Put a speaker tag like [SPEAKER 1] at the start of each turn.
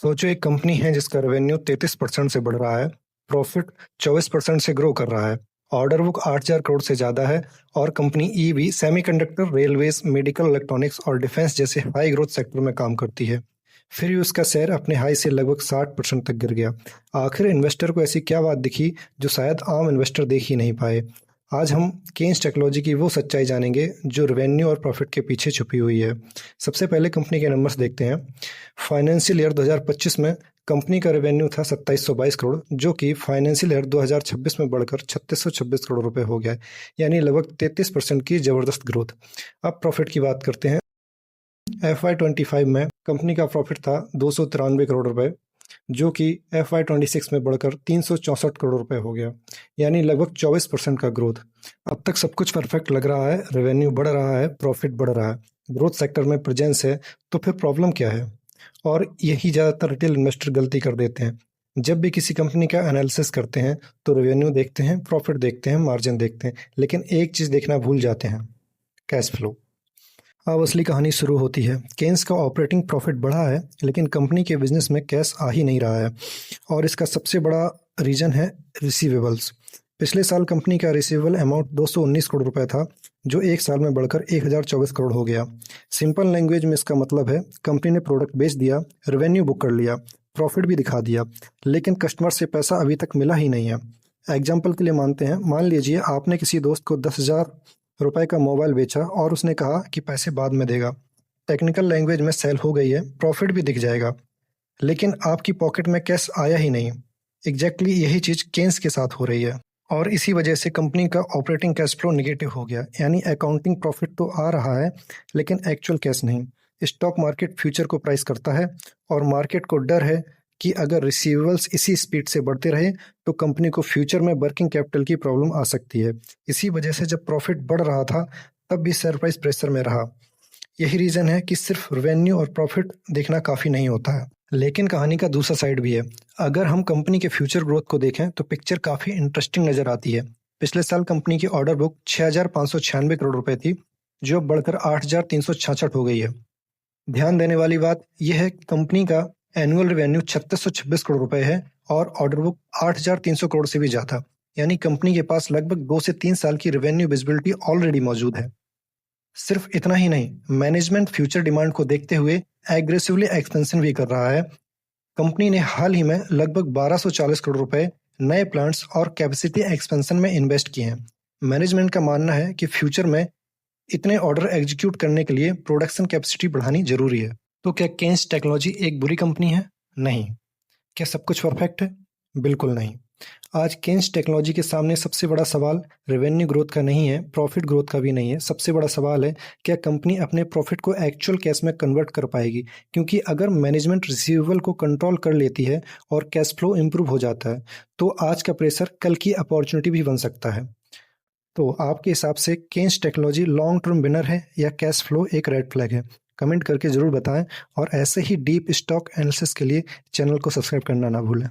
[SPEAKER 1] सोचो एक कंपनी है जिसका रेवेन्यू 33% से बढ़ रहा है, प्रॉफिट 24% से ग्रो कर रहा है, ऑर्डर बुक 8,000 करोड़ से ज़्यादा है और company EV, semiconductor, railways, medical, electronics और डिफेंस जैसे हाई ग्रोथ सेक्टर में काम करती है। फिर भी उसका शेयर अपने हाई से लगभग 60% तक गिर गया। आखिर इन्वेस्टर को ऐसी क्या बात दिखी जो शायद आम इन्वेस्टर देख ही नहीं पाए। आज हम केन्स टेक्नोलॉजी की वो सच्चाई जानेंगे जो रेवेन्यू और प्रॉफिट के पीछे छुपी हुई है। सबसे पहले कंपनी के नंबर्स देखते हैं। फाइनेंशियल ईयर 2025 में कंपनी का रेवेन्यू था 2722 करोड़, जो कि फाइनेंशियल ईयर 2026 में बढ़कर 3626 करोड़ रुपए हो गया है, यानी लगभग 33% की जबरदस्त ग्रोथ। अब प्रॉफिट की बात करते हैं। FY25 में कंपनी का प्रॉफिट था 293 करोड़ रुपए, जो कि FY26 में बढ़कर 364 करोड़ रुपए हो गया, यानी लगभग 24% का ग्रोथ। अब तक सब कुछ परफेक्ट लग रहा है, रेवेन्यू बढ़ रहा है, प्रॉफिट बढ़ रहा है, ग्रोथ सेक्टर में प्रेजेंस है, तो फिर प्रॉब्लम क्या है? और यही ज़्यादातर रिटेल इन्वेस्टर गलती कर देते हैं। जब भी किसी कंपनी का एनालिसिस करते हैं तो रेवेन्यू देखते हैं, प्रॉफिट देखते हैं, मार्जिन देखते हैं, लेकिन एक चीज़ देखना भूल जाते हैं, कैश फ्लो। अब असली कहानी शुरू होती है। केन्स का ऑपरेटिंग प्रॉफिट बढ़ा है, लेकिन कंपनी के बिजनेस में कैश आ ही नहीं रहा है और इसका सबसे बड़ा रीजन है रिसीवेबल्स। पिछले साल कंपनी का रिसीवेबल अमाउंट 219 करोड़ रुपए था, जो एक साल में बढ़कर 1024 करोड़ हो गया। सिंपल लैंग्वेज में इसका मतलब है कंपनी ने प्रोडक्ट बेच दिया, रेवेन्यू बुक कर लिया, प्रॉफिट भी दिखा दिया, लेकिन कस्टमर से पैसा अभी तक मिला ही नहीं है। एग्जाम्पल के लिए मानते हैं, मान लीजिए आपने किसी दोस्त को 10,000 रुपए का मोबाइल बेचा और उसने कहा कि पैसे बाद में देगा। टेक्निकल लैंग्वेज में सेल हो गई है, प्रॉफिट भी दिख जाएगा, लेकिन आपकी पॉकेट में कैश आया ही नहीं। एग्जैक्टली यही चीज़ केन्स के साथ हो रही है और इसी वजह से कंपनी का ऑपरेटिंग कैश फ्लो निगेटिव हो गया, यानी अकाउंटिंग प्रॉफिट तो आ रहा है लेकिन एक्चुअल कैश नहीं। स्टॉक मार्केट फ्यूचर को प्राइस करता है और मार्केट को डर है कि अगर रिसीवेबल्स इसी स्पीड से बढ़ते रहे तो कंपनी को फ्यूचर में वर्किंग कैपिटल की प्रॉब्लम आ सकती है। इसी वजह से जब प्रॉफिट बढ़ रहा था तब भी शेयर प्राइस प्रेशर में रहा। यही रीज़न है कि सिर्फ रेवेन्यू और प्रॉफिट देखना काफ़ी नहीं होता है। लेकिन कहानी का दूसरा साइड भी है। अगर हम कंपनी के फ्यूचर ग्रोथ को देखें तो पिक्चर काफ़ी इंटरेस्टिंग नज़र आती है। पिछले साल कंपनी की ऑर्डर बुक 6,596 करोड़ रुपए थी, जो अब बढ़कर 8,366 हो गई है। ध्यान देने वाली बात यह है कि कंपनी का एनुअल रेवेन्यू 3626 करोड़ रुपए है और ऑर्डर बुक 8,300 करोड़ से भी ज़्यादा, यानी कंपनी के पास लगभग 2 से 3 साल की रेवेन्यू विजिबिलिटी ऑलरेडी मौजूद है। सिर्फ इतना ही नहीं, मैनेजमेंट फ्यूचर डिमांड को देखते हुए एग्रेसिवली एक्सपेंशन भी कर रहा है। कंपनी ने हाल ही में लगभग 1240 करोड़ रुपए नए प्लांट्स और कैपेसिटी एक्सपेंशन में इन्वेस्ट किए हैं। मैनेजमेंट का मानना है कि फ्यूचर में इतने ऑर्डर एग्जीक्यूट करने के लिए प्रोडक्शन कैपेसिटी बढ़ानी जरूरी है। तो क्या केन्स टेक्नोलॉजी एक बुरी कंपनी है? नहीं। क्या सब कुछ परफेक्ट है? बिल्कुल नहीं। आज केन्स टेक्नोलॉजी के सामने सबसे बड़ा सवाल रेवेन्यू ग्रोथ का नहीं है, प्रॉफिट ग्रोथ का भी नहीं है। सबसे बड़ा सवाल है क्या कंपनी अपने प्रॉफिट को एक्चुअल कैश में कन्वर्ट कर पाएगी? क्योंकि अगर मैनेजमेंट रिसीवेबल को कंट्रोल कर लेती है और कैश फ्लो इंप्रूव हो जाता है तो आज का प्रेशर कल की अपॉर्चुनिटी भी बन सकता है। तो आपके हिसाब से Kaynes technology long term winner है या कैश फ्लो एक रेड फ्लैग है? कमेंट करके ज़रूर बताएं और ऐसे ही डीप स्टॉक एनालिसिस के लिए चैनल को सब्सक्राइब करना ना भूलें।